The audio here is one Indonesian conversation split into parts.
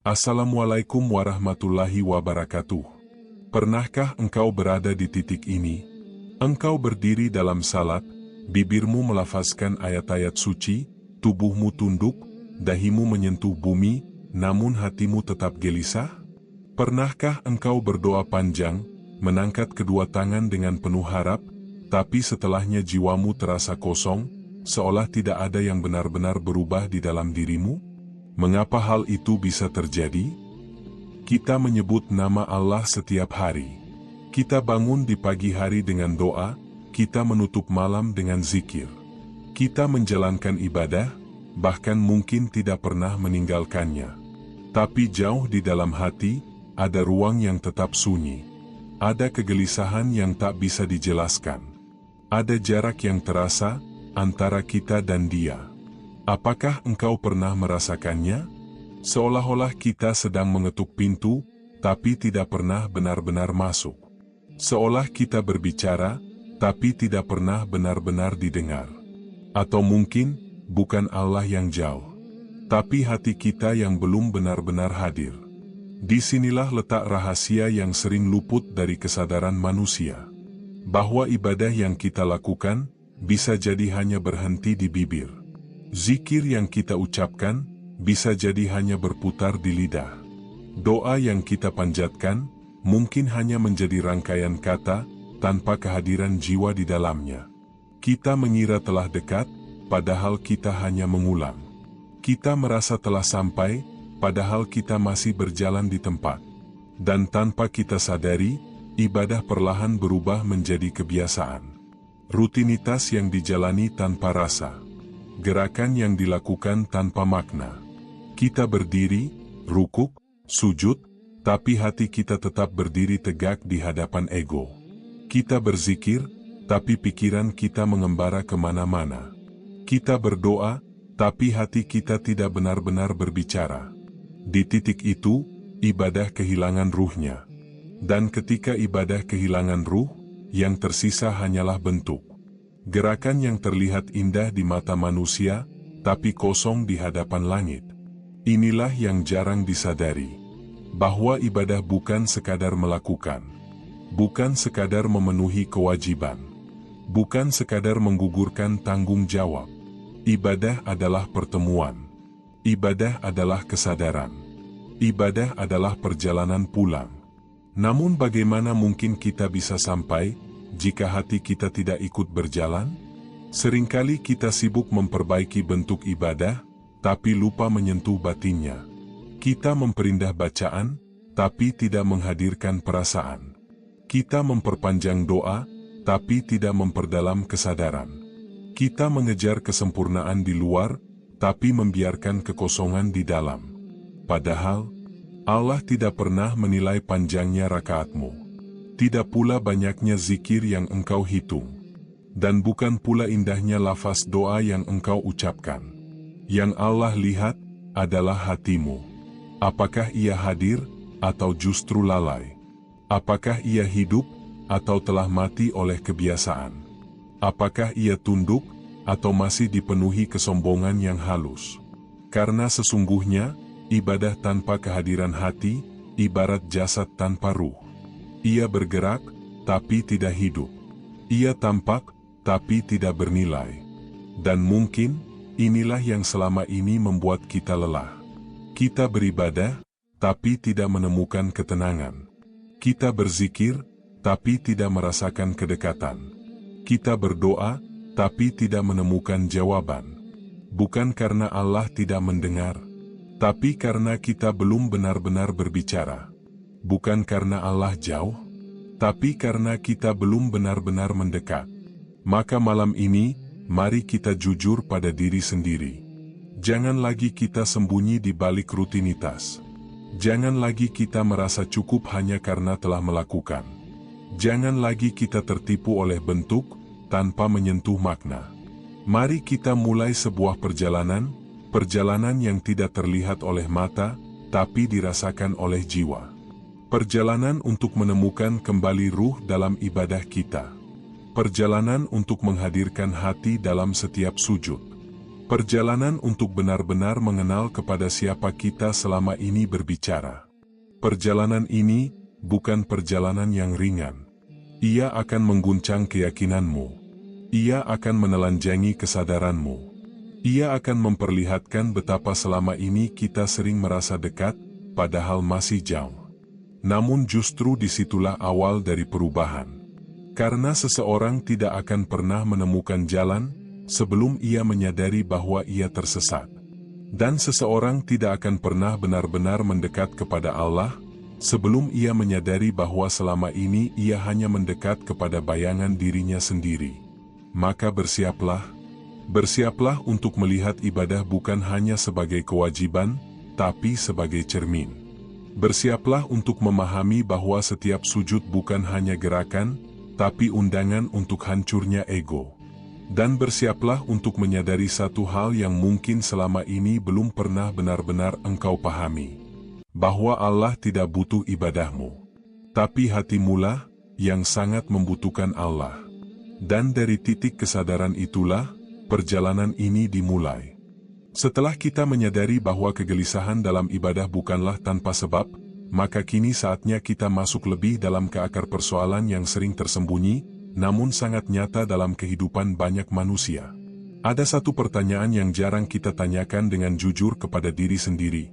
Assalamualaikum warahmatullahi wabarakatuh. Pernahkah engkau berada di titik ini? Engkau berdiri dalam salat, bibirmu melafazkan ayat-ayat suci, tubuhmu tunduk, dahimu menyentuh bumi, namun hatimu tetap gelisah? Pernahkah engkau berdoa panjang, mengangkat kedua tangan dengan penuh harap, tapi setelahnya jiwamu terasa kosong, seolah tidak ada yang benar-benar berubah di dalam dirimu? Mengapa hal itu bisa terjadi? Kita menyebut nama Allah setiap hari. Kita bangun di pagi hari dengan doa, kita menutup malam dengan zikir. Kita menjalankan ibadah, bahkan mungkin tidak pernah meninggalkannya. Tapi jauh di dalam hati, ada ruang yang tetap sunyi. Ada kegelisahan yang tak bisa dijelaskan. Ada jarak yang terasa antara kita dan Dia. Apakah engkau pernah merasakannya? Seolah-olah kita sedang mengetuk pintu, tapi tidak pernah benar-benar masuk. Seolah kita berbicara, tapi tidak pernah benar-benar didengar. Atau mungkin, bukan Allah yang jauh, tapi hati kita yang belum benar-benar hadir. Disinilah letak rahasia yang sering luput dari kesadaran manusia. Bahwa ibadah yang kita lakukan, bisa jadi hanya berhenti di bibir. Zikir yang kita ucapkan, bisa jadi hanya berputar di lidah. Doa yang kita panjatkan, mungkin hanya menjadi rangkaian kata, tanpa kehadiran jiwa di dalamnya. Kita mengira telah dekat, padahal kita hanya mengulang. Kita merasa telah sampai, padahal kita masih berjalan di tempat. Dan tanpa kita sadari, ibadah perlahan berubah menjadi kebiasaan. Rutinitas yang dijalani tanpa rasa. Gerakan yang dilakukan tanpa makna. Kita berdiri, rukuk, sujud, tapi hati kita tetap berdiri tegak di hadapan ego. Kita berzikir, tapi pikiran kita mengembara kemana-mana. Kita berdoa, tapi hati kita tidak benar-benar berbicara. Di titik itu, ibadah kehilangan ruhnya. Dan ketika ibadah kehilangan ruh, yang tersisa hanyalah bentuk. Gerakan yang terlihat indah di mata manusia, tapi kosong di hadapan langit. Inilah yang jarang disadari. Bahwa ibadah bukan sekadar melakukan. Bukan sekadar memenuhi kewajiban. Bukan sekadar menggugurkan tanggung jawab. Ibadah adalah pertemuan. Ibadah adalah kesadaran. Ibadah adalah perjalanan pulang. Namun bagaimana mungkin kita bisa sampai, jika hati kita tidak ikut berjalan? Seringkali kita sibuk memperbaiki bentuk ibadah, tapi lupa menyentuh batinnya. Kita memperindah bacaan, tapi tidak menghadirkan perasaan. Kita memperpanjang doa, tapi tidak memperdalam kesadaran. Kita mengejar kesempurnaan di luar, tapi membiarkan kekosongan di dalam. Padahal, Allah tidak pernah menilai panjangnya rakaatmu. Tidak pula banyaknya zikir yang engkau hitung. Dan bukan pula indahnya lafaz doa yang engkau ucapkan. Yang Allah lihat, adalah hatimu. Apakah ia hadir, atau justru lalai? Apakah ia hidup, atau telah mati oleh kebiasaan? Apakah ia tunduk, atau masih dipenuhi kesombongan yang halus? Karena sesungguhnya, ibadah tanpa kehadiran hati, ibarat jasad tanpa ruh. Ia bergerak, tapi tidak hidup. Ia tampak, tapi tidak bernilai. Dan mungkin, inilah yang selama ini membuat kita lelah. Kita beribadah, tapi tidak menemukan ketenangan. Kita berzikir, tapi tidak merasakan kedekatan. Kita berdoa, tapi tidak menemukan jawaban. Bukan karena Allah tidak mendengar, tapi karena kita belum benar-benar berbicara. Bukan karena Allah jauh, tapi karena kita belum benar-benar mendekat. Maka malam ini, mari kita jujur pada diri sendiri. Jangan lagi kita sembunyi di balik rutinitas. Jangan lagi kita merasa cukup hanya karena telah melakukan. Jangan lagi kita tertipu oleh bentuk, tanpa menyentuh makna. Mari kita mulai sebuah perjalanan yang tidak terlihat oleh mata, tapi dirasakan oleh jiwa. Perjalanan untuk menemukan kembali ruh dalam ibadah kita. Perjalanan untuk menghadirkan hati dalam setiap sujud. Perjalanan untuk benar-benar mengenal kepada siapa kita selama ini berbicara. Perjalanan ini bukan perjalanan yang ringan. Ia akan mengguncang keyakinanmu. Ia akan menelanjangi kesadaranmu. Ia akan memperlihatkan betapa selama ini kita sering merasa dekat, padahal masih jauh. Namun justru disitulah awal dari perubahan. Karena seseorang tidak akan pernah menemukan jalan sebelum ia menyadari bahwa ia tersesat. Dan seseorang tidak akan pernah benar-benar mendekat kepada Allah sebelum ia menyadari bahwa selama ini ia hanya mendekat kepada bayangan dirinya sendiri. Maka bersiaplah untuk melihat ibadah bukan hanya sebagai kewajiban, tapi sebagai cermin. Bersiaplah untuk memahami bahwa setiap sujud bukan hanya gerakan, tapi undangan untuk hancurnya ego. Dan bersiaplah untuk menyadari satu hal yang mungkin selama ini belum pernah benar-benar engkau pahami. Bahwa Allah tidak butuh ibadahmu. Tapi hatimulah yang sangat membutuhkan Allah. Dan dari titik kesadaran itulah, perjalanan ini dimulai. Setelah kita menyadari bahwa kegelisahan dalam ibadah bukanlah tanpa sebab, maka kini saatnya kita masuk lebih dalam ke akar persoalan yang sering tersembunyi, namun sangat nyata dalam kehidupan banyak manusia. Ada satu pertanyaan yang jarang kita tanyakan dengan jujur kepada diri sendiri.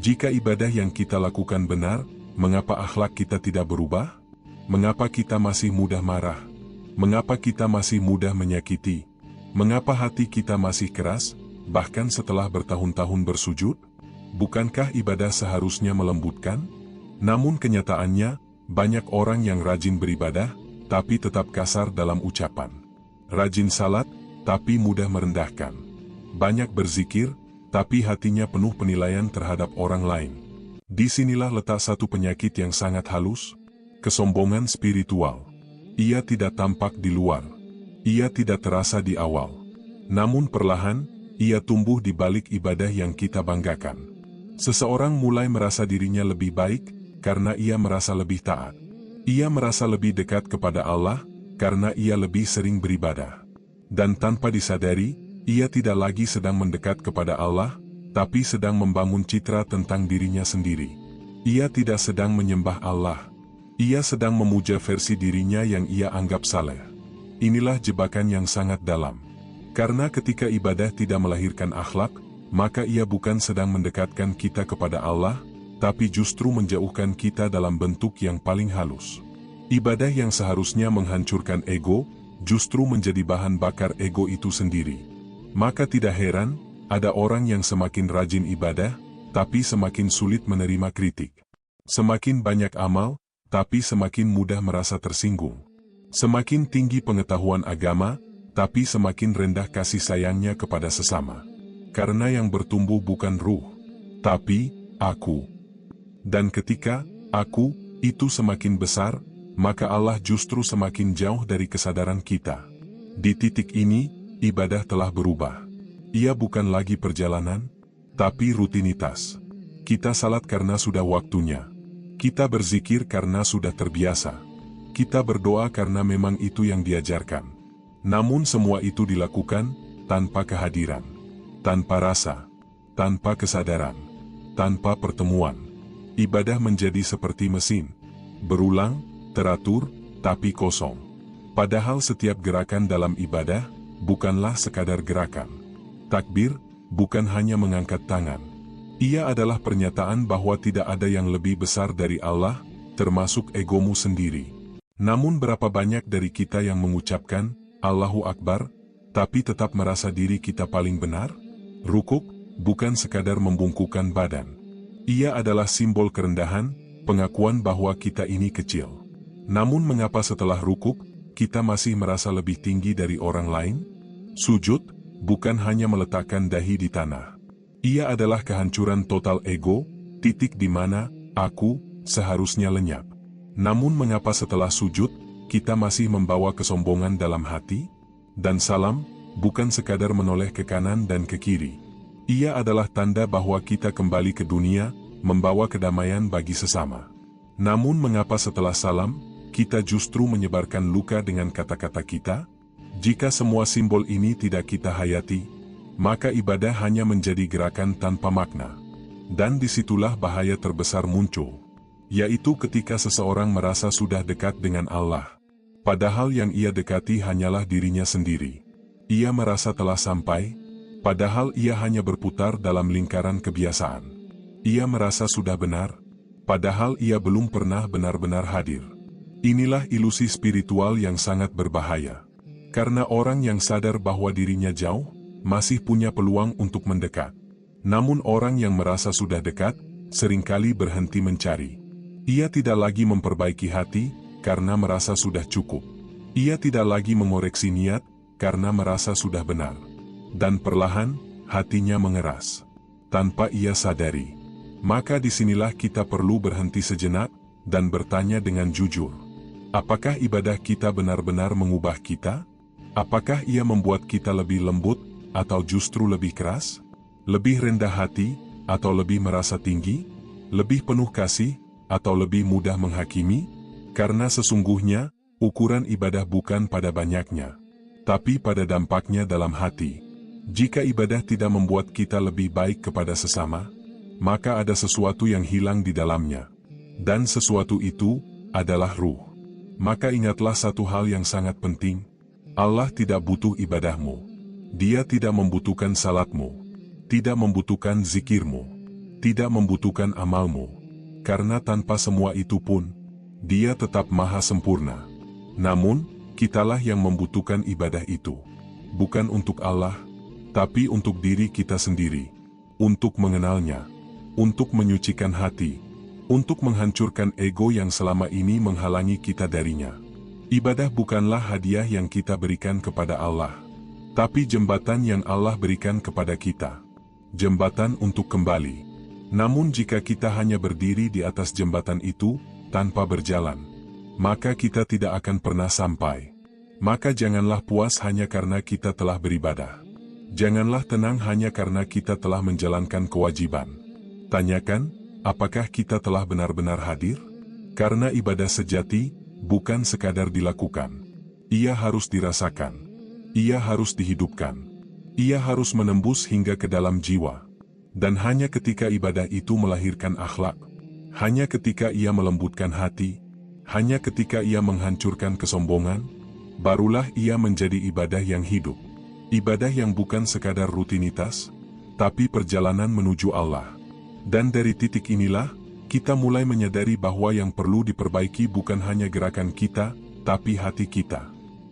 Jika ibadah yang kita lakukan benar, mengapa akhlak kita tidak berubah? Mengapa kita masih mudah marah? Mengapa kita masih mudah menyakiti? Mengapa hati kita masih keras, bahkan setelah bertahun-tahun bersujud? Bukankah ibadah seharusnya melembutkan? Namun kenyataannya, banyak orang yang rajin beribadah, tapi tetap kasar dalam ucapan. Rajin salat, tapi mudah merendahkan. Banyak berzikir, tapi hatinya penuh penilaian terhadap orang lain. Disinilah letak satu penyakit yang sangat halus, kesombongan spiritual. Ia tidak tampak di luar. Ia tidak terasa di awal. Namun perlahan, ia tumbuh di balik ibadah yang kita banggakan. Seseorang mulai merasa dirinya lebih baik, karena ia merasa lebih taat. Ia merasa lebih dekat kepada Allah, karena ia lebih sering beribadah. Dan tanpa disadari, ia tidak lagi sedang mendekat kepada Allah, tapi sedang membangun citra tentang dirinya sendiri. Ia tidak sedang menyembah Allah. Ia sedang memuja versi dirinya yang ia anggap saleh. Inilah jebakan yang sangat dalam. Karena ketika ibadah tidak melahirkan akhlak, maka ia bukan sedang mendekatkan kita kepada Allah, tapi justru menjauhkan kita dalam bentuk yang paling halus. Ibadah yang seharusnya menghancurkan ego, justru menjadi bahan bakar ego itu sendiri. Maka tidak heran, ada orang yang semakin rajin ibadah, tapi semakin sulit menerima kritik. Semakin banyak amal, tapi semakin mudah merasa tersinggung. Semakin tinggi pengetahuan agama, tapi semakin rendah kasih sayangnya kepada sesama. Karena yang bertumbuh bukan ruh, tapi aku. Dan ketika aku itu semakin besar, maka Allah justru semakin jauh dari kesadaran kita. Di titik ini, ibadah telah berubah. Ia bukan lagi perjalanan, tapi rutinitas. Kita salat karena sudah waktunya. Kita berzikir karena sudah terbiasa. Kita berdoa karena memang itu yang diajarkan. Namun semua itu dilakukan tanpa kehadiran, tanpa rasa, tanpa kesadaran, tanpa pertemuan. Ibadah menjadi seperti mesin, berulang, teratur, tapi kosong. Padahal setiap gerakan dalam ibadah bukanlah sekadar gerakan. Takbir bukan hanya mengangkat tangan. Ia adalah pernyataan bahwa tidak ada yang lebih besar dari Allah, termasuk egomu sendiri. Namun berapa banyak dari kita yang mengucapkan Allahu Akbar, tapi tetap merasa diri kita paling benar? Rukuk bukan sekadar membungkukkan badan. Ia adalah simbol kerendahan, pengakuan bahwa kita ini kecil. Namun mengapa setelah rukuk, kita masih merasa lebih tinggi dari orang lain? Sujud bukan hanya meletakkan dahi di tanah. Ia adalah kehancuran total ego, titik di mana aku seharusnya lenyap. Namun mengapa setelah sujud, kita masih membawa kesombongan dalam hati? Dan salam bukan sekadar menoleh ke kanan dan ke kiri. Ia adalah tanda bahwa kita kembali ke dunia, membawa kedamaian bagi sesama. Namun mengapa setelah salam, kita justru menyebarkan luka dengan kata-kata kita? Jika semua simbol ini tidak kita hayati, maka ibadah hanya menjadi gerakan tanpa makna. Dan disitulah bahaya terbesar muncul, yaitu ketika seseorang merasa sudah dekat dengan Allah, padahal yang ia dekati hanyalah dirinya sendiri. Ia merasa telah sampai, padahal ia hanya berputar dalam lingkaran kebiasaan. Ia merasa sudah benar, padahal ia belum pernah benar-benar hadir. Inilah ilusi spiritual yang sangat berbahaya. Karena orang yang sadar bahwa dirinya jauh, masih punya peluang untuk mendekat. Namun orang yang merasa sudah dekat, seringkali berhenti mencari. Ia tidak lagi memperbaiki hati, karena merasa sudah cukup. Ia tidak lagi mengoreksi niat, karena merasa sudah benar. Dan perlahan, hatinya mengeras. Tanpa ia sadari. Maka disinilah kita perlu berhenti sejenak, dan bertanya dengan jujur. Apakah ibadah kita benar-benar mengubah kita? Apakah ia membuat kita lebih lembut, atau justru lebih keras? Lebih rendah hati, atau lebih merasa tinggi? Lebih penuh kasih, atau lebih mudah menghakimi? Karena sesungguhnya, ukuran ibadah bukan pada banyaknya, tapi pada dampaknya dalam hati. Jika ibadah tidak membuat kita lebih baik kepada sesama, maka ada sesuatu yang hilang di dalamnya. Dan sesuatu itu adalah ruh. Maka ingatlah satu hal yang sangat penting. Allah tidak butuh ibadahmu. Dia tidak membutuhkan salatmu, tidak membutuhkan zikirmu, tidak membutuhkan amalmu. Karena tanpa semua itu pun, Dia tetap maha sempurna. Namun, kitalah yang membutuhkan ibadah itu. Bukan untuk Allah, tapi untuk diri kita sendiri. Untuk mengenalnya, untuk menyucikan hati, untuk menghancurkan ego yang selama ini menghalangi kita darinya. Ibadah bukanlah hadiah yang kita berikan kepada Allah, tapi jembatan yang Allah berikan kepada kita. Jembatan untuk kembali. Namun jika kita hanya berdiri di atas jembatan itu, tanpa berjalan, maka kita tidak akan pernah sampai. Maka janganlah puas hanya karena kita telah beribadah. Janganlah tenang hanya karena kita telah menjalankan kewajiban. Tanyakan, apakah kita telah benar-benar hadir? Karena ibadah sejati, bukan sekadar dilakukan. Ia harus dirasakan. Ia harus dihidupkan. Ia harus menembus hingga ke dalam jiwa. Dan hanya ketika ibadah itu melahirkan akhlak, hanya ketika ia melembutkan hati, hanya ketika ia menghancurkan kesombongan, barulah ia menjadi ibadah yang hidup. Ibadah yang bukan sekadar rutinitas, tapi perjalanan menuju Allah. Dan dari titik inilah, kita mulai menyadari bahwa yang perlu diperbaiki bukan hanya gerakan kita, tapi hati kita.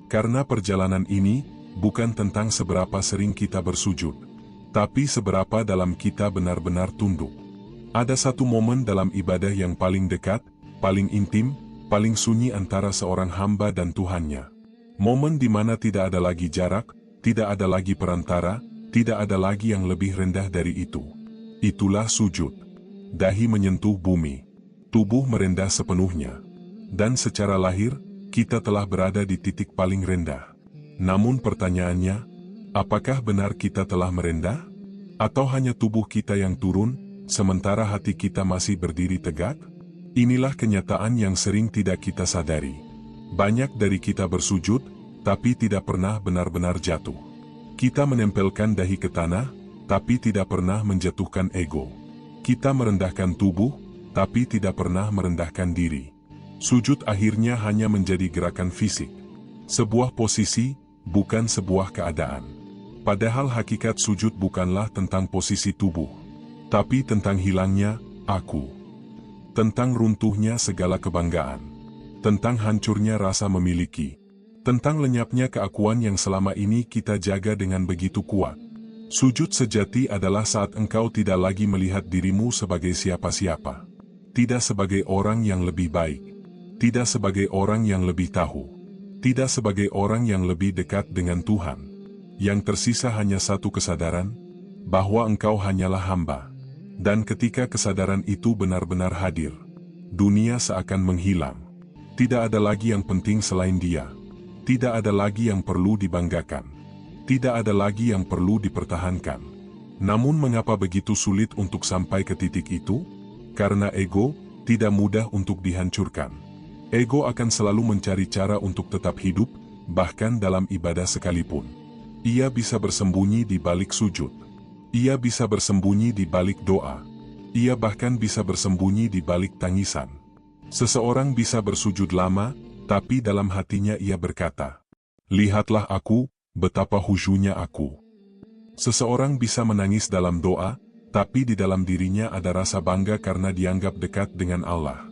Karena perjalanan ini, bukan tentang seberapa sering kita bersujud, tapi seberapa dalam kita benar-benar tunduk. Ada satu momen dalam ibadah yang paling dekat, paling intim, paling sunyi antara seorang hamba dan Tuhannya. Momen di mana tidak ada lagi jarak, tidak ada lagi perantara, tidak ada lagi yang lebih rendah dari itu. Itulah sujud. Dahi menyentuh bumi, tubuh merendah sepenuhnya. Dan secara lahir, kita telah berada di titik paling rendah. Namun pertanyaannya, apakah benar kita telah merendah? Atau hanya tubuh kita yang turun, sementara hati kita masih berdiri tegak? Inilah kenyataan yang sering tidak kita sadari. Banyak dari kita bersujud, tapi tidak pernah benar-benar jatuh. Kita menempelkan dahi ke tanah, tapi tidak pernah menjatuhkan ego. Kita merendahkan tubuh, tapi tidak pernah merendahkan diri. Sujud akhirnya hanya menjadi gerakan fisik. Sebuah posisi, bukan sebuah keadaan. Padahal hakikat sujud bukanlah tentang posisi tubuh, tapi tentang hilangnya aku. Tentang runtuhnya segala kebanggaan. Tentang hancurnya rasa memiliki. Tentang lenyapnya keakuan yang selama ini kita jaga dengan begitu kuat. Sujud sejati adalah saat engkau tidak lagi melihat dirimu sebagai siapa-siapa. Tidak sebagai orang yang lebih baik. Tidak sebagai orang yang lebih tahu. Tidak sebagai orang yang lebih dekat dengan Tuhan. Yang tersisa hanya satu kesadaran, bahwa engkau hanyalah hamba. Dan ketika kesadaran itu benar-benar hadir, dunia seakan menghilang. Tidak ada lagi yang penting selain Dia. Tidak ada lagi yang perlu dibanggakan. Tidak ada lagi yang perlu dipertahankan. Namun mengapa begitu sulit untuk sampai ke titik itu? Karena ego tidak mudah untuk dihancurkan. Ego akan selalu mencari cara untuk tetap hidup, bahkan dalam ibadah sekalipun. Ia bisa bersembunyi di balik sujud. Ia bisa bersembunyi di balik doa. Ia bahkan bisa bersembunyi di balik tangisan. Seseorang bisa bersujud lama, tapi dalam hatinya ia berkata, "Lihatlah aku, betapa khusyunya aku." Seseorang bisa menangis dalam doa, tapi di dalam dirinya ada rasa bangga karena dianggap dekat dengan Allah.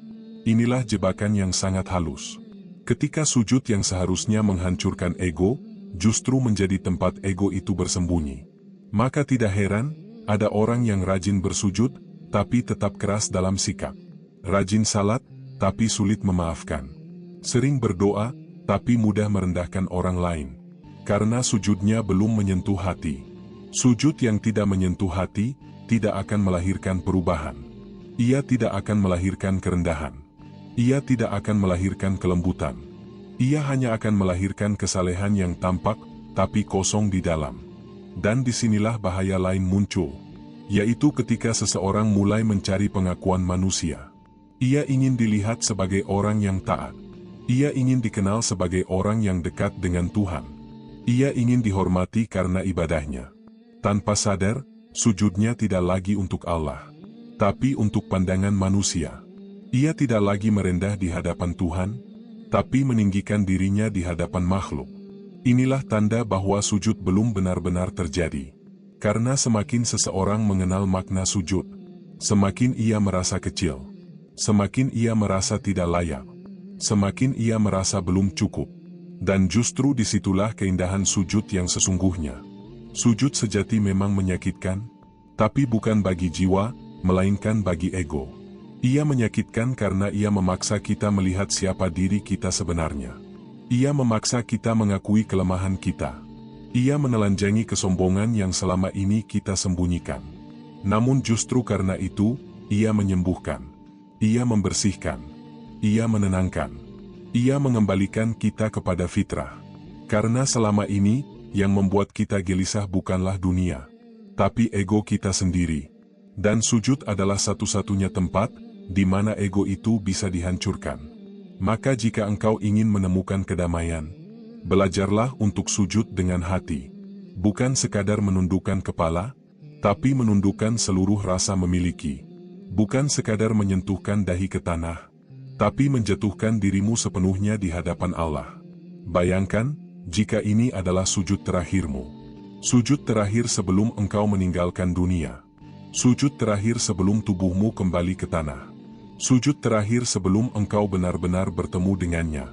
Inilah jebakan yang sangat halus. Ketika sujud yang seharusnya menghancurkan ego, justru menjadi tempat ego itu bersembunyi. Maka tidak heran, ada orang yang rajin bersujud, tapi tetap keras dalam sikap. Rajin salat, tapi sulit memaafkan. Sering berdoa, tapi mudah merendahkan orang lain. Karena sujudnya belum menyentuh hati. Sujud yang tidak menyentuh hati, tidak akan melahirkan perubahan. Ia tidak akan melahirkan kerendahan. Ia tidak akan melahirkan kelembutan. Ia hanya akan melahirkan kesalehan yang tampak, tapi kosong di dalam. Dan disinilah bahaya lain muncul, yaitu ketika seseorang mulai mencari pengakuan manusia. Ia ingin dilihat sebagai orang yang taat. Ia ingin dikenal sebagai orang yang dekat dengan Tuhan. Ia ingin dihormati karena ibadahnya. Tanpa sadar, sujudnya tidak lagi untuk Allah, tapi untuk pandangan manusia. Ia tidak lagi merendah di hadapan Tuhan, tapi meninggikan dirinya di hadapan makhluk. Inilah tanda bahwa sujud belum benar-benar terjadi. Karena semakin seseorang mengenal makna sujud, semakin ia merasa kecil. Semakin ia merasa tidak layak. Semakin ia merasa belum cukup. Dan justru disitulah keindahan sujud yang sesungguhnya. Sujud sejati memang menyakitkan, tapi bukan bagi jiwa, melainkan bagi ego. Ia menyakitkan karena ia memaksa kita melihat siapa diri kita sebenarnya. Ia memaksa kita mengakui kelemahan kita. Ia menelanjangi kesombongan yang selama ini kita sembunyikan. Namun justru karena itu, ia menyembuhkan. Ia membersihkan. Ia menenangkan. Ia mengembalikan kita kepada fitrah. Karena selama ini, yang membuat kita gelisah bukanlah dunia, tapi ego kita sendiri. Dan sujud adalah satu-satunya tempat, di mana ego itu bisa dihancurkan. Maka jika engkau ingin menemukan kedamaian, belajarlah untuk sujud dengan hati. Bukan sekadar menundukkan kepala, tapi menundukkan seluruh rasa memiliki. Bukan sekadar menyentuhkan dahi ke tanah, tapi menjatuhkan dirimu sepenuhnya di hadapan Allah. Bayangkan, jika ini adalah sujud terakhirmu. Sujud terakhir sebelum engkau meninggalkan dunia. Sujud terakhir sebelum tubuhmu kembali ke tanah. Sujud terakhir sebelum engkau benar-benar bertemu dengannya.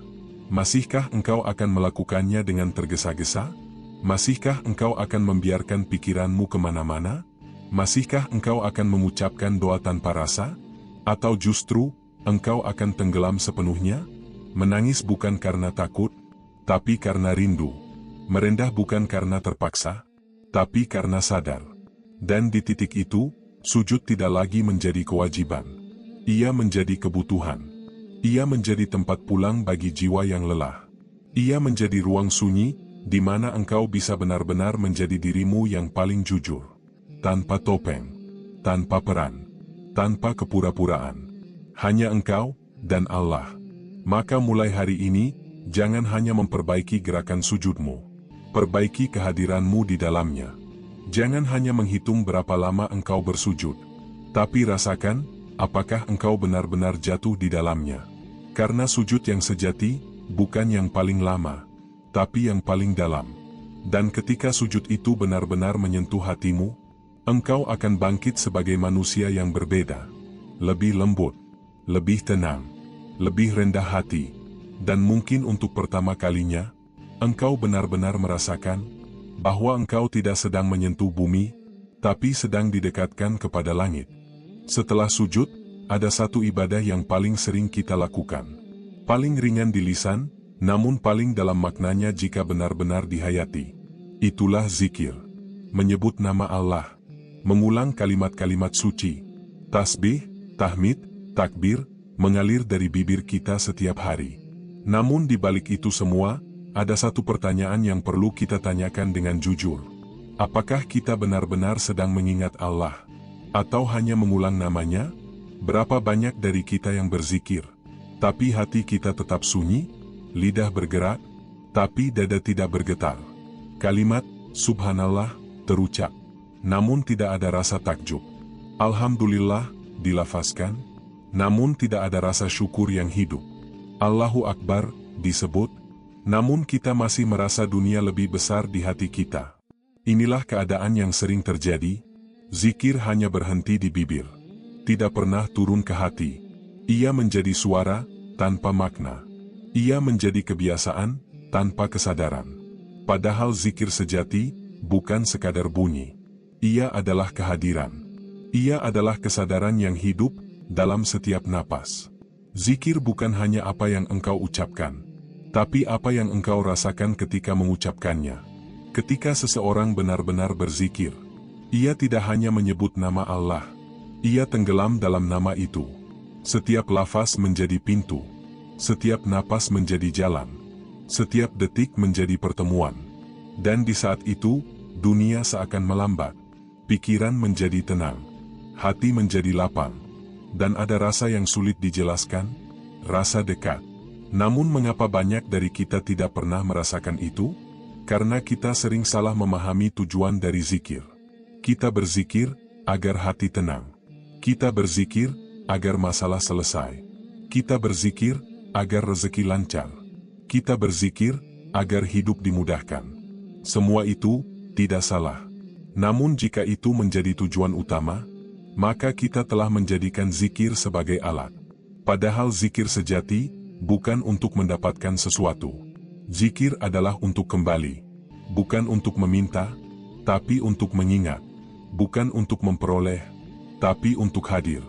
Masihkah engkau akan melakukannya dengan tergesa-gesa? Masihkah engkau akan membiarkan pikiranmu kemana-mana? Masihkah engkau akan mengucapkan doa tanpa rasa? Atau justru, engkau akan tenggelam sepenuhnya? Menangis bukan karena takut, tapi karena rindu. Merendah bukan karena terpaksa, tapi karena sadar. Dan di titik itu, sujud tidak lagi menjadi kewajiban. Ia menjadi kebutuhan. Ia menjadi tempat pulang bagi jiwa yang lelah. Ia menjadi ruang sunyi, di mana engkau bisa benar-benar menjadi dirimu yang paling jujur. Tanpa topeng, tanpa peran, tanpa kepura-puraan. Hanya engkau, dan Allah. Maka mulai hari ini, jangan hanya memperbaiki gerakan sujudmu. Perbaiki kehadiranmu di dalamnya. Jangan hanya menghitung berapa lama engkau bersujud, tapi rasakan, apakah engkau benar-benar jatuh di dalamnya. Karena sujud yang sejati, bukan yang paling lama, tapi yang paling dalam. Dan ketika sujud itu benar-benar menyentuh hatimu, engkau akan bangkit sebagai manusia yang berbeda. Lebih lembut, lebih tenang, lebih rendah hati. Dan mungkin untuk pertama kalinya, engkau benar-benar merasakan bahwa engkau tidak sedang menyentuh bumi, tapi sedang didekatkan kepada langit. Setelah sujud, ada satu ibadah yang paling sering kita lakukan. Paling ringan di lisan, namun paling dalam maknanya jika benar-benar dihayati. Itulah zikir. Menyebut nama Allah. Mengulang kalimat-kalimat suci. Tasbih, tahmid, takbir, mengalir dari bibir kita setiap hari. Namun di balik itu semua, ada satu pertanyaan yang perlu kita tanyakan dengan jujur. Apakah kita benar-benar sedang mengingat Allah? Atau hanya mengulang namanya? Berapa banyak dari kita yang berzikir, tapi hati kita tetap sunyi, lidah bergerak, tapi dada tidak bergetar. Kalimat, Subhanallah, terucap. Namun tidak ada rasa takjub. Alhamdulillah, dilafazkan. Namun tidak ada rasa syukur yang hidup. Allahu Akbar, disebut. Namun kita masih merasa dunia lebih besar di hati kita. Inilah keadaan yang sering terjadi. Zikir hanya berhenti di bibir. Tidak pernah turun ke hati. Ia menjadi suara, tanpa makna. Ia menjadi kebiasaan, tanpa kesadaran. Padahal zikir sejati, bukan sekadar bunyi. Ia adalah kehadiran. Ia adalah kesadaran yang hidup, dalam setiap napas. Zikir bukan hanya apa yang engkau ucapkan, tapi apa yang engkau rasakan ketika mengucapkannya. Ketika seseorang benar-benar berzikir, ia tidak hanya menyebut nama Allah. Ia tenggelam dalam nama itu. Setiap lafaz menjadi pintu. Setiap napas menjadi jalan. Setiap detik menjadi pertemuan. Dan di saat itu, dunia seakan melambat. Pikiran menjadi tenang. Hati menjadi lapang. Dan ada rasa yang sulit dijelaskan, rasa dekat. Namun mengapa banyak dari kita tidak pernah merasakan itu? Karena kita sering salah memahami tujuan dari zikir. Kita berzikir agar hati tenang. Kita berzikir agar masalah selesai. Kita berzikir agar rezeki lancar. Kita berzikir agar hidup dimudahkan. Semua itu tidak salah. Namun jika itu menjadi tujuan utama, maka kita telah menjadikan zikir sebagai alat. Padahal zikir sejati bukan untuk mendapatkan sesuatu. Zikir adalah untuk kembali. Bukan untuk meminta, tapi untuk mengingat. Bukan untuk memperoleh, tapi untuk hadir.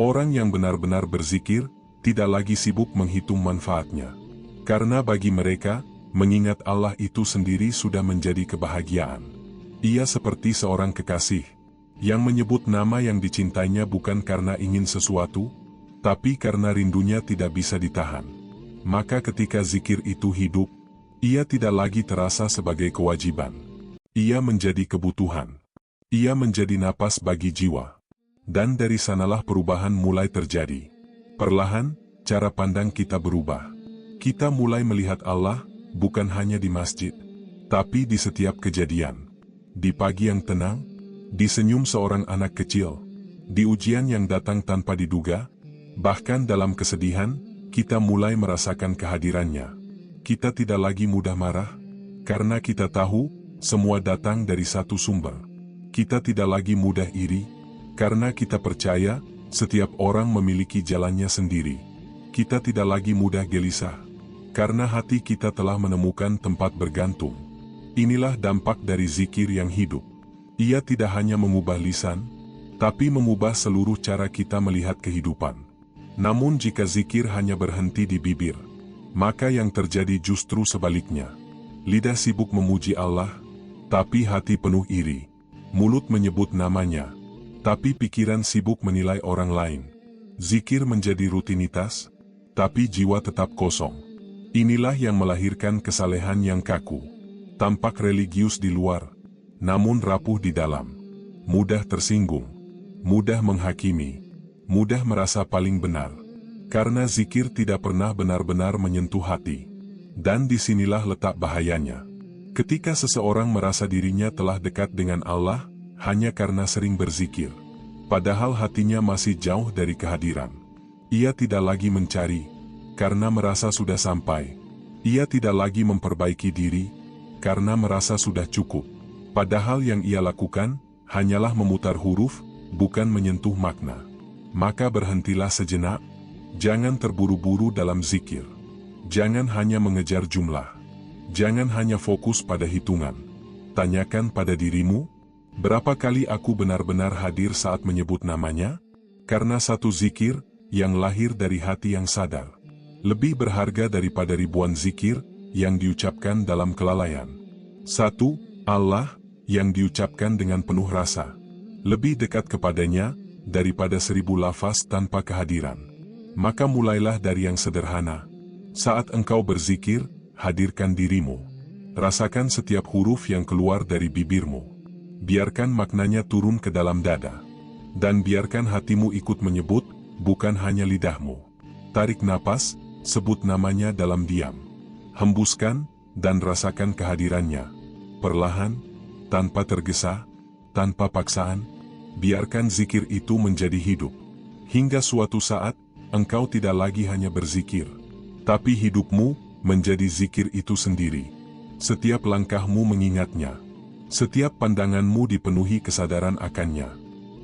Orang yang benar-benar berzikir, tidak lagi sibuk menghitung manfaatnya. Karena bagi mereka, mengingat Allah itu sendiri sudah menjadi kebahagiaan. Ia seperti seorang kekasih, yang menyebut nama yang dicintainya bukan karena ingin sesuatu, tapi karena rindunya tidak bisa ditahan. Maka ketika zikir itu hidup, ia tidak lagi terasa sebagai kewajiban. Ia menjadi kebutuhan. Ia menjadi napas bagi jiwa. Dan dari sanalah perubahan mulai terjadi. Perlahan, cara pandang kita berubah. Kita mulai melihat Allah, bukan hanya di masjid, tapi di setiap kejadian. Di pagi yang tenang, di senyum seorang anak kecil, di ujian yang datang tanpa diduga, bahkan dalam kesedihan, kita mulai merasakan kehadirannya. Kita tidak lagi mudah marah, karena kita tahu, semua datang dari satu sumber. Kita tidak lagi mudah iri, karena kita percaya, setiap orang memiliki jalannya sendiri. Kita tidak lagi mudah gelisah, karena hati kita telah menemukan tempat bergantung. Inilah dampak dari zikir yang hidup. Ia tidak hanya mengubah lisan, tapi mengubah seluruh cara kita melihat kehidupan. Namun jika zikir hanya berhenti di bibir, maka yang terjadi justru sebaliknya. Lidah sibuk memuji Allah, tapi hati penuh iri. Mulut menyebut namanya, tapi pikiran sibuk menilai orang lain. Zikir menjadi rutinitas, tapi jiwa tetap kosong. Inilah yang melahirkan kesalehan yang kaku. Tampak religius di luar, namun rapuh di dalam. Mudah tersinggung, mudah menghakimi, mudah merasa paling benar. Karena zikir tidak pernah benar-benar menyentuh hati. Dan disinilah letak bahayanya. Ketika seseorang merasa dirinya telah dekat dengan Allah, hanya karena sering berzikir. Padahal hatinya masih jauh dari kehadiran. Ia tidak lagi mencari, karena merasa sudah sampai. Ia tidak lagi memperbaiki diri, karena merasa sudah cukup. Padahal yang ia lakukan, hanyalah memutar huruf, bukan menyentuh makna. Maka berhentilah sejenak, jangan terburu-buru dalam zikir. Jangan hanya mengejar jumlah. Jangan hanya fokus pada hitungan. Tanyakan pada dirimu, berapa kali aku benar-benar hadir saat menyebut namanya? Karena satu zikir, yang lahir dari hati yang sadar, lebih berharga daripada ribuan zikir, yang diucapkan dalam kelalaian. Satu, Allah, yang diucapkan dengan penuh rasa. Lebih dekat kepadanya, daripada 1000 lafaz tanpa kehadiran. Maka mulailah dari yang sederhana. Saat engkau berzikir, hadirkan dirimu. Rasakan setiap huruf yang keluar dari bibirmu. Biarkan maknanya turun ke dalam dada. Dan biarkan hatimu ikut menyebut, bukan hanya lidahmu. Tarik napas, sebut namanya dalam diam. Hembuskan, dan rasakan kehadirannya. Perlahan, tanpa tergesa, tanpa paksaan. Biarkan zikir itu menjadi hidup. Hingga suatu saat, engkau tidak lagi hanya berzikir, tapi hidupmu menjadi zikir itu sendiri. Setiap langkahmu mengingatnya. Setiap pandanganmu dipenuhi kesadaran akannya.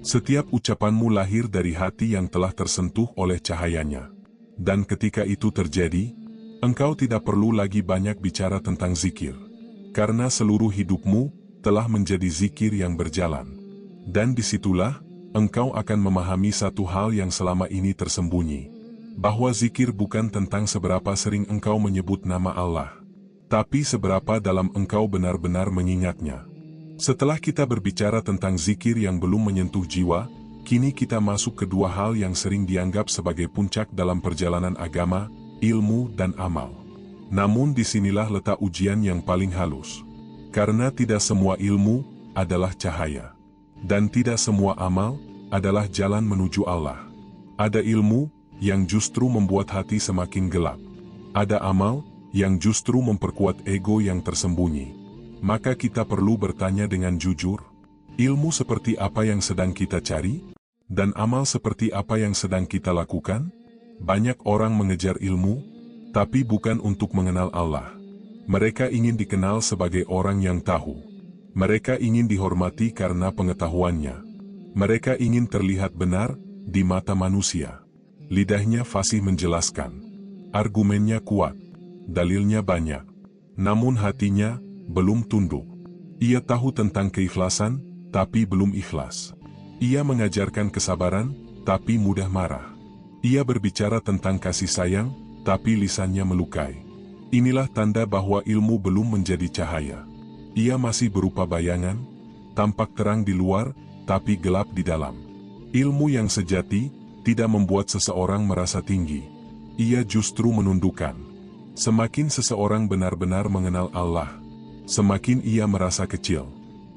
Setiap ucapanmu lahir dari hati yang telah tersentuh oleh cahayanya. Dan ketika itu terjadi, engkau tidak perlu lagi banyak bicara tentang zikir. Karena seluruh hidupmu telah menjadi zikir yang berjalan. Dan disitulah, engkau akan memahami satu hal yang selama ini tersembunyi. Bahwa zikir bukan tentang seberapa sering engkau menyebut nama Allah, tapi seberapa dalam engkau benar-benar mengingatnya. Setelah kita berbicara tentang zikir yang belum menyentuh jiwa, kini kita masuk ke dua hal yang sering dianggap sebagai puncak dalam perjalanan agama, ilmu dan amal. Namun disinilah letak ujian yang paling halus. Karena tidak semua ilmu adalah cahaya. Dan tidak semua amal adalah jalan menuju Allah. Ada ilmu yang justru membuat hati semakin gelap. Ada amal yang justru memperkuat ego yang tersembunyi. Maka kita perlu bertanya dengan jujur, ilmu seperti apa yang sedang kita cari? Dan amal seperti apa yang sedang kita lakukan? Banyak orang mengejar ilmu, tapi bukan untuk mengenal Allah. Mereka ingin dikenal sebagai orang yang tahu. Mereka ingin dihormati karena pengetahuannya. Mereka ingin terlihat benar di mata manusia. Lidahnya fasih menjelaskan. Argumennya kuat. Dalilnya banyak. Namun hatinya belum tunduk. Ia tahu tentang keikhlasan, tapi belum ikhlas. Ia mengajarkan kesabaran, tapi mudah marah. Ia berbicara tentang kasih sayang, tapi lisannya melukai. Inilah tanda bahwa ilmu belum menjadi cahaya. Ia masih berupa bayangan, tampak terang di luar, tapi gelap di dalam. Ilmu yang sejati tidak membuat seseorang merasa tinggi. Ia justru menundukkan. Semakin seseorang benar-benar mengenal Allah, semakin ia merasa kecil.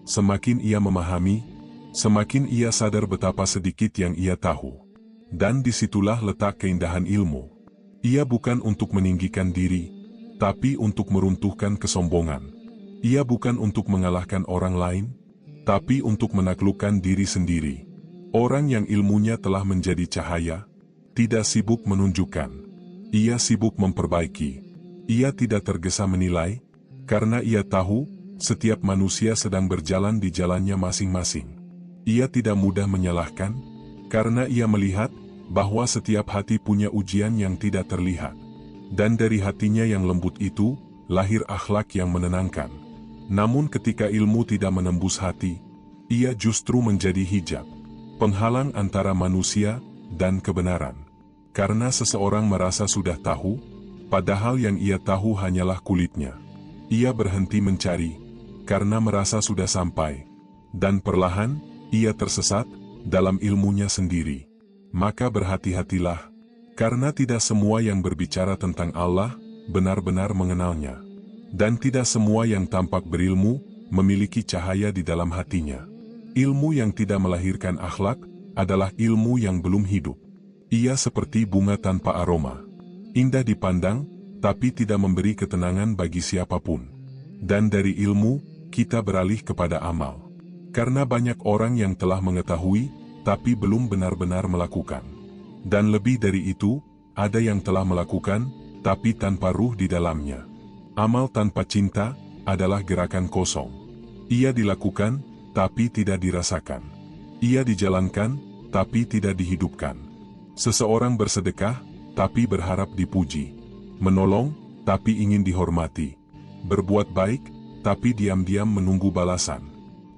Semakin ia memahami, semakin ia sadar betapa sedikit yang ia tahu. Dan disitulah letak keindahan ilmu. Ia bukan untuk meninggikan diri, tapi untuk meruntuhkan kesombongan. Ia bukan untuk mengalahkan orang lain, tapi untuk menaklukkan diri sendiri. Orang yang ilmunya telah menjadi cahaya, tidak sibuk menunjukkan. Ia sibuk memperbaiki. Ia tidak tergesa menilai, karena ia tahu, setiap manusia sedang berjalan di jalannya masing-masing. Ia tidak mudah menyalahkan, karena ia melihat, bahwa setiap hati punya ujian yang tidak terlihat. Dan dari hatinya yang lembut itu, lahir akhlak yang menenangkan. Namun ketika ilmu tidak menembus hati, ia justru menjadi hijab. Penghalang antara manusia dan kebenaran. Karena seseorang merasa sudah tahu, padahal yang ia tahu hanyalah kulitnya. Ia berhenti mencari, karena merasa sudah sampai. Dan perlahan, ia tersesat dalam ilmunya sendiri. Maka berhati-hatilah, karena tidak semua yang berbicara tentang Allah benar-benar mengenalnya. Dan tidak semua yang tampak berilmu memiliki cahaya di dalam hatinya. Ilmu yang tidak melahirkan akhlak adalah ilmu yang belum hidup. Ia seperti bunga tanpa aroma. Indah dipandang, tapi tidak memberi ketenangan bagi siapapun. Dan dari ilmu, kita beralih kepada amal. Karena banyak orang yang telah mengetahui, tapi belum benar-benar melakukan. Dan lebih dari itu, ada yang telah melakukan, tapi tanpa ruh di dalamnya. Amal tanpa cinta adalah gerakan kosong. Ia dilakukan, tapi tidak dirasakan. Ia dijalankan, tapi tidak dihidupkan. Seseorang bersedekah, tapi berharap dipuji. Menolong, tapi ingin dihormati. Berbuat baik, tapi diam-diam menunggu balasan.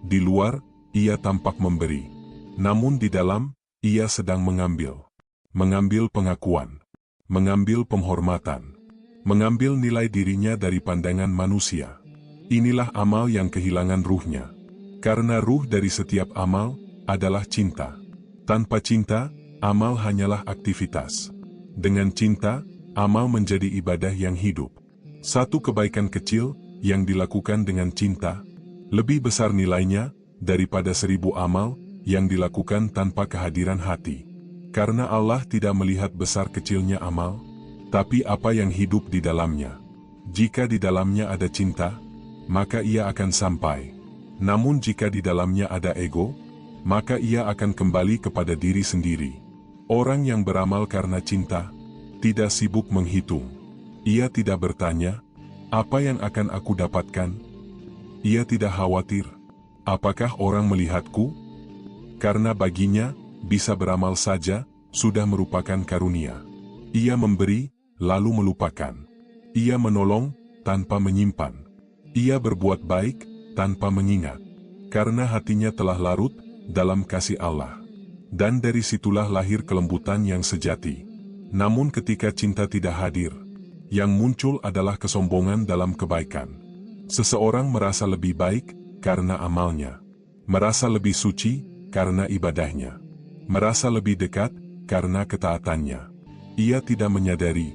Di luar, ia tampak memberi. Namun di dalam, ia sedang mengambil. Mengambil pengakuan. Mengambil penghormatan. Mengambil nilai dirinya dari pandangan manusia. Inilah amal yang kehilangan ruhnya. Karena ruh dari setiap amal adalah cinta. Tanpa cinta, amal hanyalah aktivitas. Dengan cinta, amal menjadi ibadah yang hidup. Satu kebaikan kecil yang dilakukan dengan cinta, lebih besar nilainya daripada 1000 amal yang dilakukan tanpa kehadiran hati. Karena Allah tidak melihat besar kecilnya amal, tapi apa yang hidup di dalamnya. Jika di dalamnya ada cinta, maka ia akan sampai. Namun jika di dalamnya ada ego, maka ia akan kembali kepada diri sendiri. Orang yang beramal karena cinta, tidak sibuk menghitung. Ia tidak bertanya, apa yang akan aku dapatkan? Ia tidak khawatir, apakah orang melihatku? Karena baginya, bisa beramal saja, sudah merupakan karunia. Ia memberi, lalu melupakan. Ia menolong, tanpa menyimpan. Ia berbuat baik, tanpa mengingat. Karena hatinya telah larut dalam kasih Allah. Dan dari situlah lahir kelembutan yang sejati. Namun ketika cinta tidak hadir, yang muncul adalah kesombongan dalam kebaikan. Seseorang merasa lebih baik karena amalnya. Merasa lebih suci karena ibadahnya. Merasa lebih dekat karena ketaatannya. Ia tidak menyadari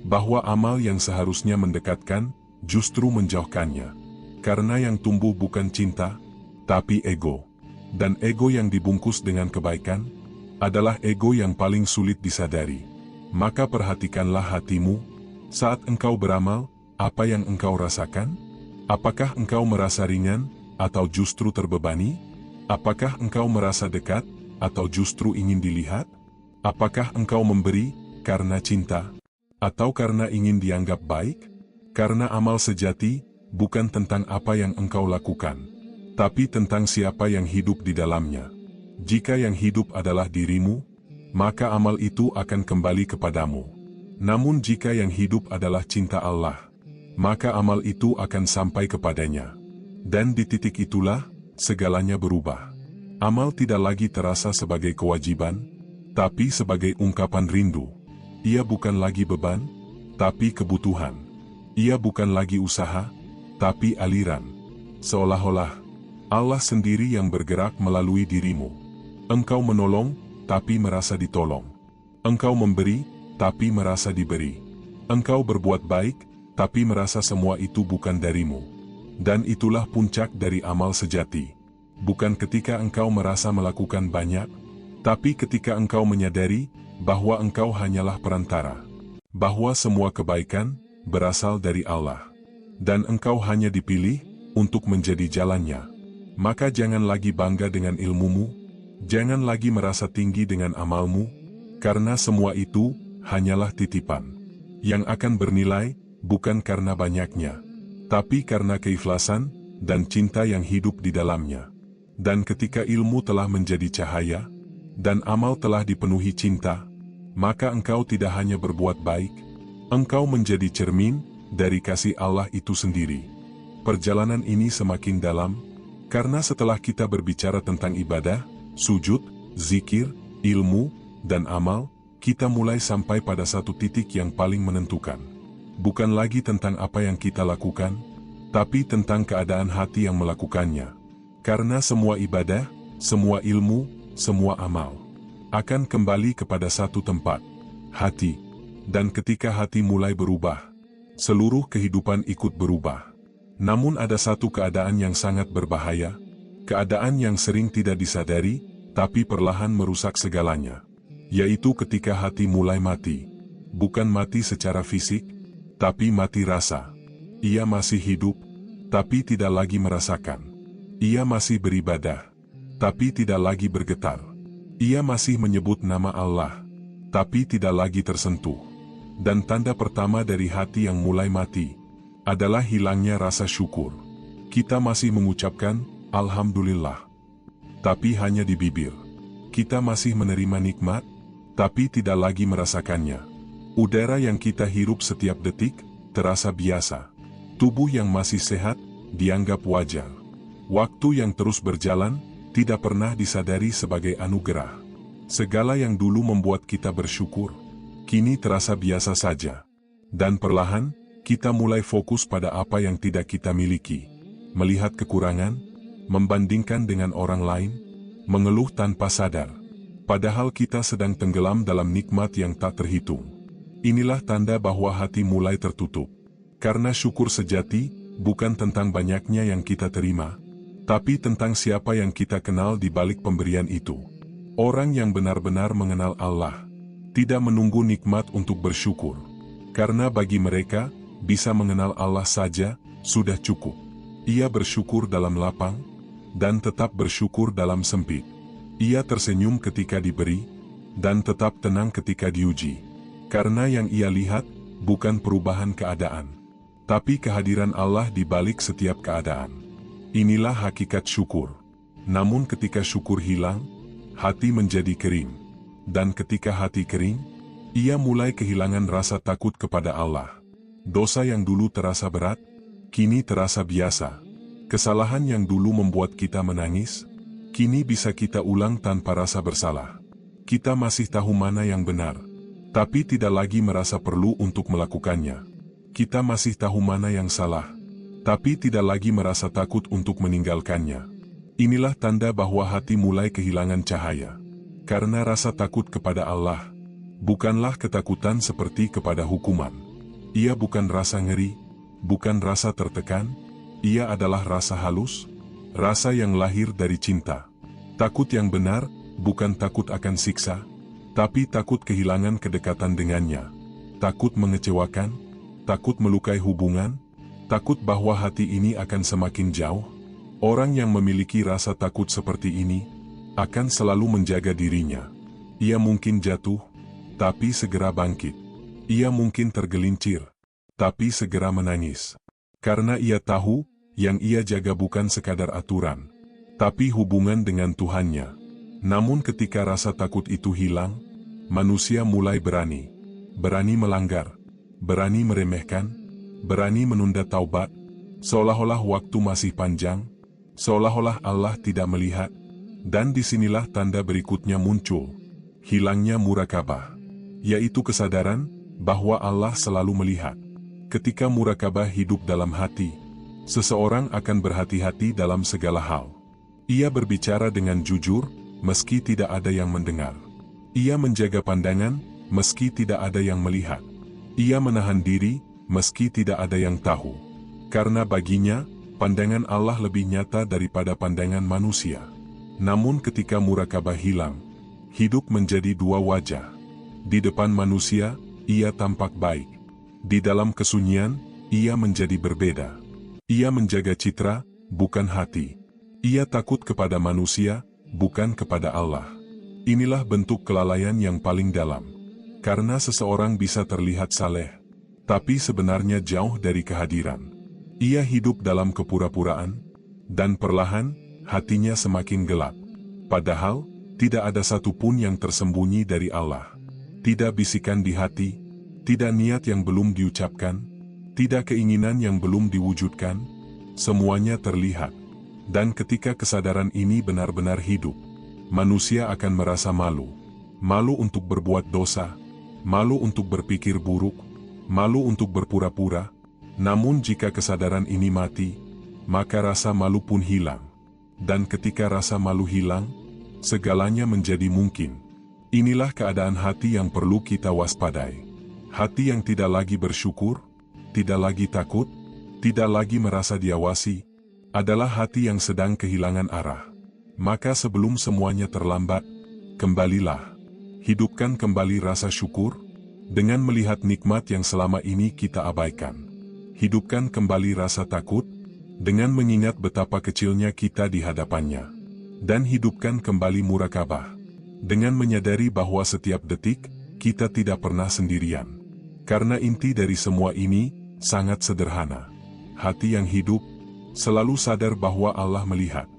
bahwa amal yang seharusnya mendekatkan justru menjauhkannya. Karena yang tumbuh bukan cinta, tapi ego. Dan ego yang dibungkus dengan kebaikan adalah ego yang paling sulit disadari. Maka perhatikanlah hatimu saat engkau beramal. Apa yang engkau rasakan? Apakah engkau merasa ringan atau justru terbebani? Apakah engkau merasa dekat atau justru ingin dilihat? Apakah engkau memberi karena cinta atau karena ingin dianggap baik? Karena amal sejati bukan tentang apa yang engkau lakukan, tapi tentang siapa yang hidup di dalamnya. Jika yang hidup adalah dirimu, maka amal itu akan kembali kepadamu. Namun jika yang hidup adalah cinta Allah, maka amal itu akan sampai kepadanya. Dan di titik itulah, segalanya berubah. Amal tidak lagi terasa sebagai kewajiban, tapi sebagai ungkapan rindu. Ia bukan lagi beban, tapi kebutuhan. Ia bukan lagi usaha, tapi aliran. Seolah-olah Allah sendiri yang bergerak melalui dirimu. Engkau menolong, tapi merasa ditolong. Engkau memberi, tapi merasa diberi. Engkau berbuat baik, tapi merasa semua itu bukan darimu. Dan itulah puncak dari amal sejati. Bukan ketika engkau merasa melakukan banyak, tapi ketika engkau menyadari bahwa engkau hanyalah perantara. Bahwa semua kebaikan berasal dari Allah. Dan engkau hanya dipilih untuk menjadi jalannya. Maka jangan lagi bangga dengan ilmumu, jangan lagi merasa tinggi dengan amalmu, karena semua itu hanyalah titipan. Yang akan bernilai bukan karena banyaknya, tapi karena keikhlasan dan cinta yang hidup di dalamnya. Dan ketika ilmu telah menjadi cahaya, dan amal telah dipenuhi cinta, maka engkau tidak hanya berbuat baik, engkau menjadi cermin dari kasih Allah itu sendiri. Perjalanan ini semakin dalam, karena setelah kita berbicara tentang ibadah, sujud, zikir, ilmu, dan amal, kita mulai sampai pada satu titik yang paling menentukan. Bukan lagi tentang apa yang kita lakukan, tapi tentang keadaan hati yang melakukannya. Karena semua ibadah, semua ilmu, semua amal akan kembali kepada satu tempat, hati. Dan ketika hati mulai berubah, seluruh kehidupan ikut berubah. Namun ada satu keadaan yang sangat berbahaya, keadaan yang sering tidak disadari, tapi perlahan merusak segalanya. Yaitu ketika hati mulai mati. Bukan mati secara fisik, tapi mati rasa. Ia masih hidup, tapi tidak lagi merasakan. Ia masih beribadah, tapi tidak lagi bergetar. Ia masih menyebut nama Allah, tapi tidak lagi tersentuh. Dan tanda pertama dari hati yang mulai mati adalah hilangnya rasa syukur. Kita masih mengucapkan Alhamdulillah, tapi hanya di bibir. Kita masih menerima nikmat, tapi tidak lagi merasakannya. Udara yang kita hirup setiap detik terasa biasa. Tubuh yang masih sehat dianggap wajar. Waktu yang terus berjalan tidak pernah disadari sebagai anugerah. Segala yang dulu membuat kita bersyukur, kini terasa biasa saja. Dan perlahan, kita mulai fokus pada apa yang tidak kita miliki. Melihat kekurangan, membandingkan dengan orang lain, mengeluh tanpa sadar. Padahal kita sedang tenggelam dalam nikmat yang tak terhitung. Inilah tanda bahwa hati mulai tertutup. Karena syukur sejati, bukan tentang banyaknya yang kita terima, tapi tentang siapa yang kita kenal di balik pemberian itu. Orang yang benar-benar mengenal Allah tidak menunggu nikmat untuk bersyukur. Karena bagi mereka, bisa mengenal Allah saja sudah cukup. Ia bersyukur dalam lapang, dan tetap bersyukur dalam sempit. Ia tersenyum ketika diberi, dan tetap tenang ketika diuji. Karena yang ia lihat, bukan perubahan keadaan, tapi kehadiran Allah di balik setiap keadaan. Inilah hakikat syukur. Namun ketika syukur hilang, hati menjadi kering. Dan ketika hati kering, ia mulai kehilangan rasa takut kepada Allah. Dosa yang dulu terasa berat, kini terasa biasa. Kesalahan yang dulu membuat kita menangis, kini bisa kita ulang tanpa rasa bersalah. Kita masih tahu mana yang benar, tapi tidak lagi merasa perlu untuk melakukannya. Kita masih tahu mana yang salah, tapi tidak lagi merasa takut untuk meninggalkannya. Inilah tanda bahwa hati mulai kehilangan cahaya. Karena rasa takut kepada Allah bukanlah ketakutan seperti kepada hukuman. Ia bukan rasa ngeri, bukan rasa tertekan, ia adalah rasa halus, rasa yang lahir dari cinta. Takut yang benar bukan takut akan siksa, tapi takut kehilangan kedekatan dengannya. Takut mengecewakan, takut melukai hubungan, takut bahwa hati ini akan semakin jauh. Orang yang memiliki rasa takut seperti ini akan selalu menjaga dirinya. Ia mungkin jatuh, tapi segera bangkit. Ia mungkin tergelincir, tapi segera menangis. Karena ia tahu, yang ia jaga bukan sekadar aturan, tapi hubungan dengan Tuhannya. Namun ketika rasa takut itu hilang, manusia mulai berani melanggar, berani meremehkan, berani menunda taubat, seolah-olah waktu masih panjang, seolah-olah Allah tidak melihat. Dan disinilah tanda berikutnya muncul, hilangnya murakabah, yaitu kesadaran bahwa Allah selalu melihat. Ketika murakabah hidup dalam hati, seseorang akan berhati-hati dalam segala hal. Ia berbicara dengan jujur, meski tidak ada yang mendengar. Ia menjaga pandangan, meski tidak ada yang melihat. Ia menahan diri, meski tidak ada yang tahu. Karena baginya, pandangan Allah lebih nyata daripada pandangan manusia. Namun ketika murakabah hilang, hidup menjadi dua wajah. Di depan manusia, ia tampak baik. Di dalam kesunyian, ia menjadi berbeda. Ia menjaga citra, bukan hati. Ia takut kepada manusia, bukan kepada Allah. Inilah bentuk kelalaian yang paling dalam. Karena seseorang bisa terlihat saleh, tapi sebenarnya jauh dari kehadiran. Ia hidup dalam kepura-puraan, dan perlahan, hatinya semakin gelap. Padahal, tidak ada satupun yang tersembunyi dari Allah. Tidak bisikan di hati, tidak niat yang belum diucapkan, tidak keinginan yang belum diwujudkan, semuanya terlihat. Dan ketika kesadaran ini benar-benar hidup, manusia akan merasa malu. Malu untuk berbuat dosa, malu untuk berpikir buruk, malu untuk berpura-pura. Namun jika kesadaran ini mati, maka rasa malu pun hilang. Dan ketika rasa malu hilang, segalanya menjadi mungkin. Inilah keadaan hati yang perlu kita waspadai. Hati yang tidak lagi bersyukur, tidak lagi takut, tidak lagi merasa diawasi, adalah hati yang sedang kehilangan arah. Maka sebelum semuanya terlambat, kembalilah. Hidupkan kembali rasa syukur, dengan melihat nikmat yang selama ini kita abaikan. Hidupkan kembali rasa takut, dengan mengingat betapa kecilnya kita di hadapannya. Dan hidupkan kembali murakabah, dengan menyadari bahwa setiap detik, kita tidak pernah sendirian. Karena inti dari semua ini, sangat sederhana. Hati yang hidup, selalu sadar bahwa Allah melihat.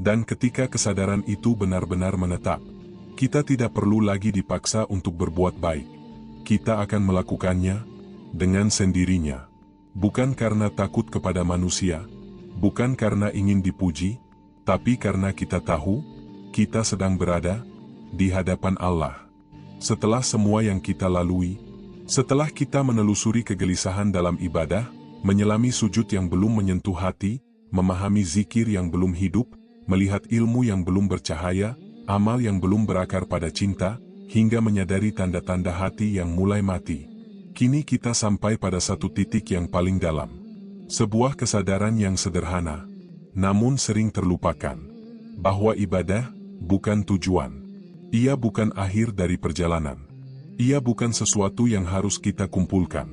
Dan ketika kesadaran itu benar-benar menetap, kita tidak perlu lagi dipaksa untuk berbuat baik. Kita akan melakukannya, dengan sendirinya. Bukan karena takut kepada manusia, bukan karena ingin dipuji, tapi karena kita tahu, kita sedang berada di hadapan Allah. Setelah semua yang kita lalui, setelah kita menelusuri kegelisahan dalam ibadah, menyelami sujud yang belum menyentuh hati, memahami zikir yang belum hidup, melihat ilmu yang belum bercahaya, amal yang belum berakar pada cinta, hingga menyadari tanda-tanda hati yang mulai mati. Kini kita sampai pada satu titik yang paling dalam. Sebuah kesadaran yang sederhana, namun sering terlupakan, bahwa ibadah bukan tujuan. Ia bukan akhir dari perjalanan. Ia bukan sesuatu yang harus kita kumpulkan.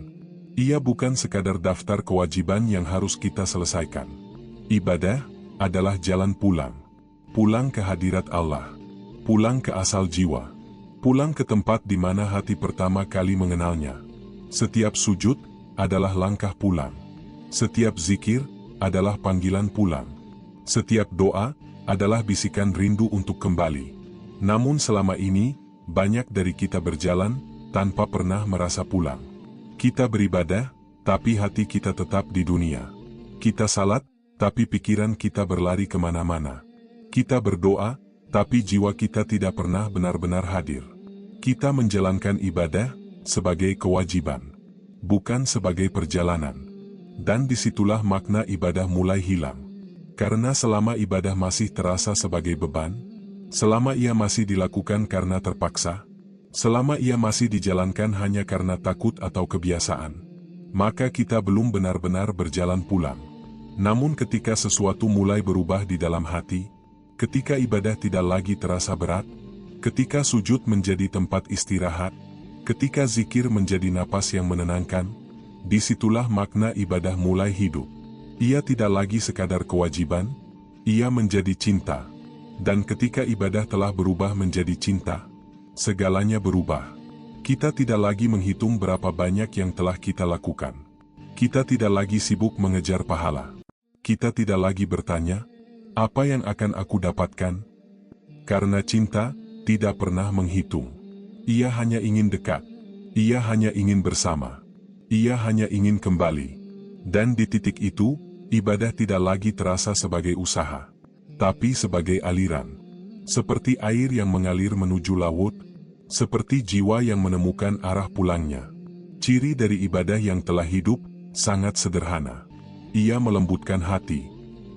Ia bukan sekadar daftar kewajiban yang harus kita selesaikan. Ibadah adalah jalan pulang. Pulang ke hadirat Allah. Pulang ke asal jiwa. Pulang ke tempat di mana hati pertama kali mengenalnya. Setiap sujud adalah langkah pulang. Setiap zikir adalah panggilan pulang. Setiap doa adalah bisikan rindu untuk kembali. Namun selama ini, banyak dari kita berjalan tanpa pernah merasa pulang. Kita beribadah, tapi hati kita tetap di dunia. Kita salat, tapi pikiran kita berlari kemana-mana. Kita berdoa, tapi jiwa kita tidak pernah benar-benar hadir. Kita menjalankan ibadah sebagai kewajiban, bukan sebagai perjalanan. Dan disitulah makna ibadah mulai hilang. Karena selama ibadah masih terasa sebagai beban, selama ia masih dilakukan karena terpaksa, selama ia masih dijalankan hanya karena takut atau kebiasaan, maka kita belum benar-benar berjalan pulang. Namun ketika sesuatu mulai berubah di dalam hati, ketika ibadah tidak lagi terasa berat, ketika sujud menjadi tempat istirahat, ketika zikir menjadi napas yang menenangkan, disitulah makna ibadah mulai hidup. Ia tidak lagi sekadar kewajiban, ia menjadi cinta. Dan ketika ibadah telah berubah menjadi cinta, segalanya berubah. Kita tidak lagi menghitung berapa banyak yang telah kita lakukan. Kita tidak lagi sibuk mengejar pahala. Kita tidak lagi bertanya, apa yang akan aku dapatkan? Karena cinta tidak pernah menghitung. Ia hanya ingin dekat. Ia hanya ingin bersama. Ia hanya ingin kembali. Dan di titik itu, ibadah tidak lagi terasa sebagai usaha, tapi sebagai aliran. Seperti air yang mengalir menuju laut, seperti jiwa yang menemukan arah pulangnya. Ciri dari ibadah yang telah hidup sangat sederhana. Ia melembutkan hati.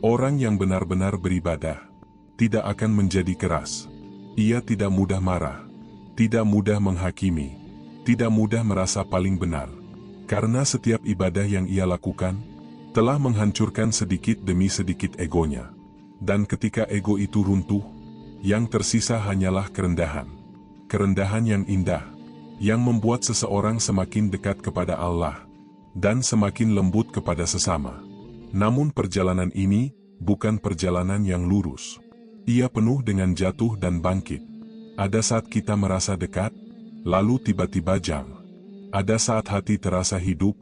Orang yang benar-benar beribadah tidak akan menjadi keras. Ia tidak mudah marah, tidak mudah menghakimi, tidak mudah merasa paling benar. Karena setiap ibadah yang ia lakukan telah menghancurkan sedikit demi sedikit egonya. Dan ketika ego itu runtuh, yang tersisa hanyalah kerendahan. Kerendahan yang indah, yang membuat seseorang semakin dekat kepada Allah, dan semakin lembut kepada sesama. Namun perjalanan ini bukan perjalanan yang lurus. Ia penuh dengan jatuh dan bangkit. Ada saat kita merasa dekat, lalu tiba-tiba jam. Ada saat hati terasa hidup,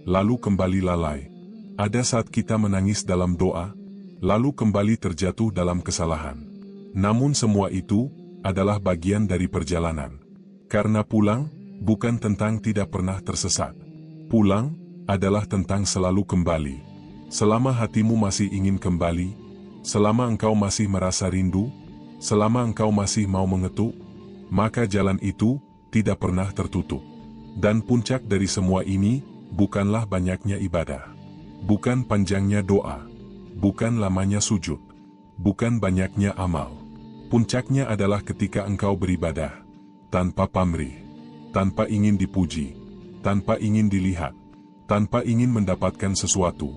lalu kembali lalai. Ada saat kita menangis dalam doa, lalu kembali terjatuh dalam kesalahan. Namun semua itu adalah bagian dari perjalanan. Karena pulang bukan tentang tidak pernah tersesat. Pulang adalah tentang selalu kembali. Selama hatimu masih ingin kembali, selama engkau masih merasa rindu, selama engkau masih mau mengetuk, maka jalan itu tidak pernah tertutup. Dan puncak dari semua ini bukanlah banyaknya ibadah, bukan panjangnya doa, bukan lamanya sujud, bukan banyaknya amal. Puncaknya adalah ketika engkau beribadah tanpa pamrih, tanpa ingin dipuji, tanpa ingin dilihat, tanpa ingin mendapatkan sesuatu.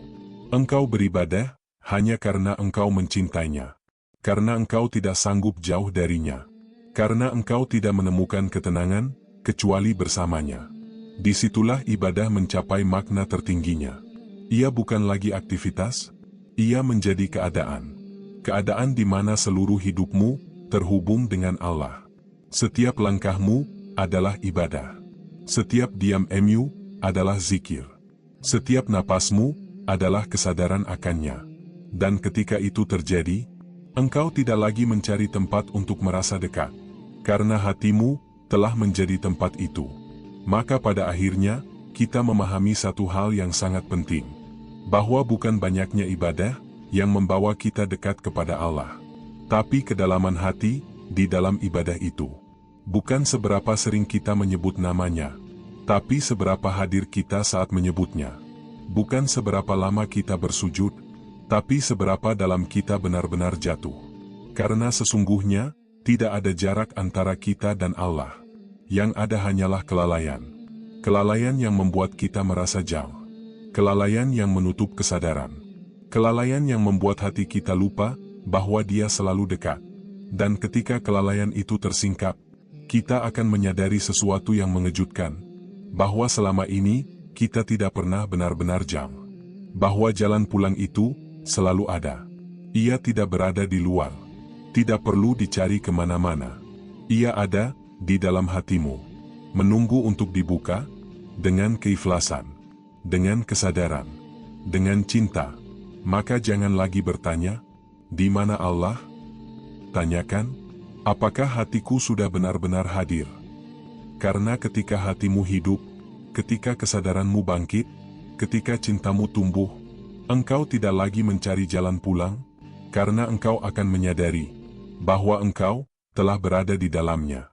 Engkau beribadah hanya karena engkau mencintainya, karena engkau tidak sanggup jauh darinya, karena engkau tidak menemukan ketenangan kecuali bersamanya. Disitulah ibadah mencapai makna tertingginya. Ia bukan lagi aktivitas, ia menjadi keadaan. Keadaan di mana seluruh hidupmu terhubung dengan Allah. Setiap langkahmu adalah ibadah. Setiap diam-emu adalah zikir. Setiap napasmu adalah kesadaran akannya. Dan ketika itu terjadi, engkau tidak lagi mencari tempat untuk merasa dekat. Karena hatimu telah menjadi tempat itu. Maka pada akhirnya, kita memahami satu hal yang sangat penting. Bahwa bukan banyaknya ibadah yang membawa kita dekat kepada Allah. Tapi kedalaman hati di dalam ibadah itu. Bukan seberapa sering kita menyebut namanya, tapi seberapa hadir kita saat menyebutnya. Bukan seberapa lama kita bersujud, tapi seberapa dalam kita benar-benar jatuh. Karena sesungguhnya, tidak ada jarak antara kita dan Allah. Yang ada hanyalah kelalaian. Kelalaian yang membuat kita merasa jauh. Kelalaian yang menutup kesadaran. Kelalaian yang membuat hati kita lupa bahwa Dia selalu dekat. Dan ketika kelalaian itu tersingkap, kita akan menyadari sesuatu yang mengejutkan. Bahwa selama ini, kita tidak pernah benar-benar jam. Bahwa jalan pulang itu selalu ada. Ia tidak berada di luar. Tidak perlu dicari kemana-mana. Ia ada di dalam hatimu. Menunggu untuk dibuka dengan keikhlasan, dengan kesadaran, dengan cinta. Maka jangan lagi bertanya, di mana Allah? Tanyakan, apakah hatiku sudah benar-benar hadir? Karena ketika hatimu hidup, ketika kesadaranmu bangkit, ketika cintamu tumbuh, engkau tidak lagi mencari jalan pulang, karena engkau akan menyadari bahwa engkau telah berada di dalamnya.